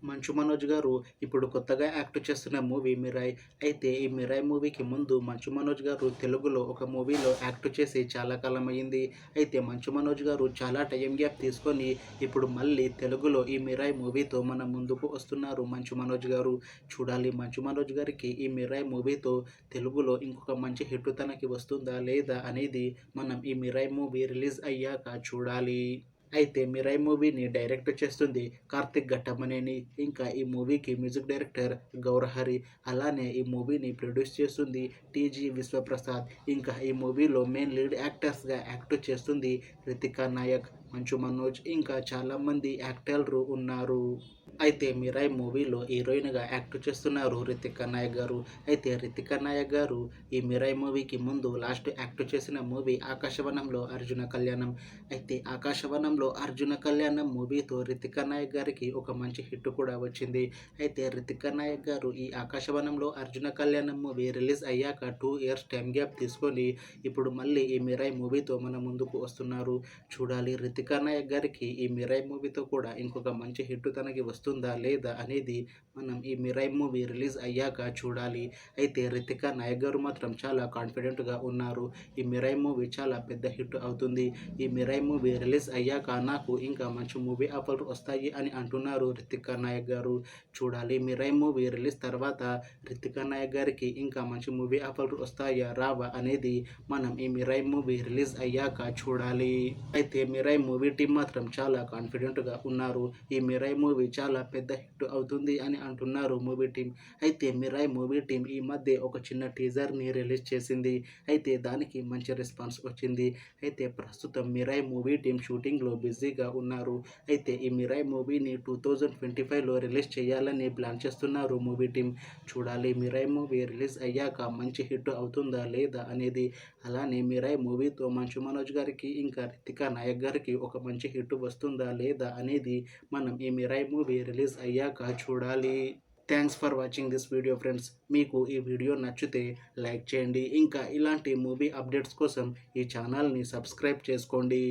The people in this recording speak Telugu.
మంచు మనోజ్ గారు ఇప్పుడు కొత్తగా యాక్ట్ చేస్తున్న మూవీ 'మిరాయ్'. అయితే ఈ 'మిరాయ్' మూవీకి ముందు మంచు మనోజ్ గారు తెలుగులో ఒక మూవీలో యాక్ట్ చేసి చాలా కాలం అయింది. అయితే మంచు మనోజ్ గారు చాలా టైం గ్యాప్ తీసుకొని ఇప్పుడు మళ్ళీ తెలుగులో ఈ 'మిరాయ్' మూవీతో మన ముందుకు వస్తున్నారు మంచు మనోజ్ గారు. చూడాలి మంచు మనోజ్ గారికి ఈ 'మిరాయ్' మూవీతో తెలుగులో ఇంకొక మంచి హిట్ తనకి వస్తుందా లేదా అనేది మనం ఈ 'మిరాయ్' మూవీ రిలీజ్ అయ్యాక చూడాలి. అయితే 'మిరాయ్' మూవీని డైరెక్ట్ చేస్తుంది కార్తిక్ ఘట్టమనేని. ఇంకా ఈ మూవీకి మ్యూజిక్ డైరెక్టర్ గౌరహరి. అలానే ఈ మూవీని ప్రొడ్యూస్ చేస్తుంది టీజీ విశ్వప్రసాద్. ఇంకా ఈ మూవీలో మెయిన్ లీడ్ యాక్టర్స్గా యాక్ట్ చేస్తుంది రితికా నాయక్, మంచు మనోజ్, ఇంకా చాలామంది యాక్టర్లు ఉన్నారు. అయితే 'మిరాయ్' మూవీలో హీరోయిన్గా యాక్ట్ చేస్తున్నారు రితికా నాయక్ గారు. అయితే రితికా నాయక్ గారు ఈ 'మిరాయ్' మూవీకి ముందు లాస్ట్ యాక్ట్ చేసిన మూవీ 'ఆకాశవనంలో అర్జున కళ్యాణం'. అయితే 'ఆకాశవనంలో అర్జున కళ్యాణం' మూవీతో రితికా నాయక్ గారికి ఒక మంచి హిట్ కూడా వచ్చింది. అయితే రితికా నాయక్ గారు ఈ 'ఆకాశవనంలో అర్జున కళ్యాణం' మూవీ రిలీజ్ అయ్యాక 2 ఇయర్స్ టైం గ్యాప్ తీసుకొని ఇప్పుడు మళ్ళీ ఈ 'మిరాయ్' మూవీతో మన ముందుకు వస్తున్నారు. చూడాలి రితికా నాయక్ గారికి ఈ 'మిరాయ్' మూవీతో కూడా ఇంకొక మంచి హిట్ తనకి వస్తుందా లేదా అనేది మనం ఈ 'మిరాయ్' మూవీ రిలీజ్ అయ్యాక చూడాలి. అయితే రితికా నాయక్ గారు మాత్రం చాలా కాన్ఫిడెంట్గా ఉన్నారు. ఈ 'మిరాయ్' మూవీ చాలా పెద్ద హిట్ అవుతుంది. ఈ 'మిరాయ్' మూవీ రిలీజ్ అయ్యాక నాకు ఇంకా మంచి మూవీ ఆఫర్లు వస్తాయి అని అంటున్నారు రితికా నాయక్ గారు. చూడాలి 'మిరాయ్' మూవీ రిలీజ్ తర్వాత రితికా నాయక్ గారికి ఇంకా మంచి మూవీ ఆఫర్లు వస్తాయా రావా అనేది మనం ఈ 'మిరాయ్' మూవీ రిలీజ్ అయ్యాక చూడాలి. అయితే 'మిరాయ్' మూవీ టీం మాత్రం చాలా కాన్ఫిడెంట్గా ఉన్నారు. ఈ 'మిరాయ్' మూవీ చాలా పెద్ద హిట్ అవుతుంది అని అంటున్నారు మూవీ టీం. అయితే 'మిరాయ్' మూవీ టీం ఈ మధ్య ఒక చిన్న టీజర్ని రిలీజ్ చేసింది. అయితే దానికి మంచి రెస్పాన్స్ వచ్చింది. అయితే ప్రస్తుతం 'మిరాయ్' మూవీ టీం షూటింగ్లో బిజీగా ఉన్నారు. అయితే ఈ 'మిరాయ్' మూవీని 2025లో రిలీజ్ చేయాలని ప్లాన్ చేస్తున్నారు మూవీ టీం. చూడాలి 'మిరాయ్' మూవీ రిలీజ్ అయ్యాక మంచి హిట్ అవుతుందా లేదా అనేది. అలానే 'మిరాయ్' మూవీతో మంచు మనోజ్ గారికి ఇంకా రితికా నాయక్ గారికి ఒక మంచి హిట్ వస్తుందా లేదా అనేది మనం ఈ 'మిరాయ్' మూవీ రిలీజ్ అయ్యాక చూడాలి. Thanks for watching this video friends. మీకు ఈ వీడియో నచ్చితే లైక్ చేయండి. ఇంకా ఇలాంటి మూవీ అప్డేట్స్ కోసం ఈ ఛానల్ని సబ్స్క్రైబ్ చేసుకోండి.